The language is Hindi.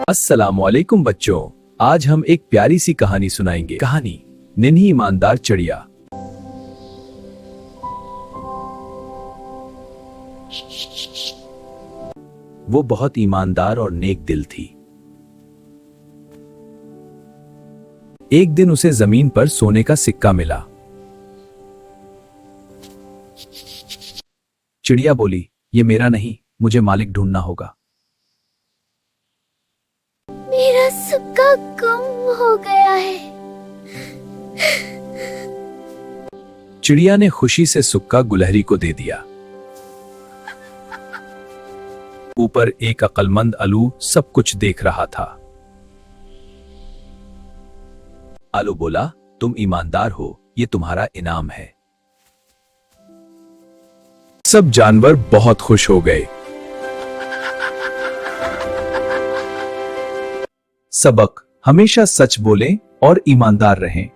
अस्सलामुअलैकुम बच्चों, आज हम एक प्यारी सी कहानी सुनाएंगे। कहानी नन्ही ईमानदार चिड़िया। वो बहुत ईमानदार और नेक दिल थी। एक दिन उसे जमीन पर सोने का सिक्का मिला। चिड़िया बोली, ये मेरा नहीं, मुझे मालिक ढूंढना होगा। मेरा सिक्का गुम हो गया है। चिड़िया ने खुशी से सिक्का गुलहरी को दे दिया। ऊपर एक अक्लमंद आलू सब कुछ देख रहा था। आलू बोला, तुम ईमानदार हो, ये तुम्हारा इनाम है। सब जानवर बहुत खुश हो गए। सबक, हमेशा सच बोलें और ईमानदार रहें।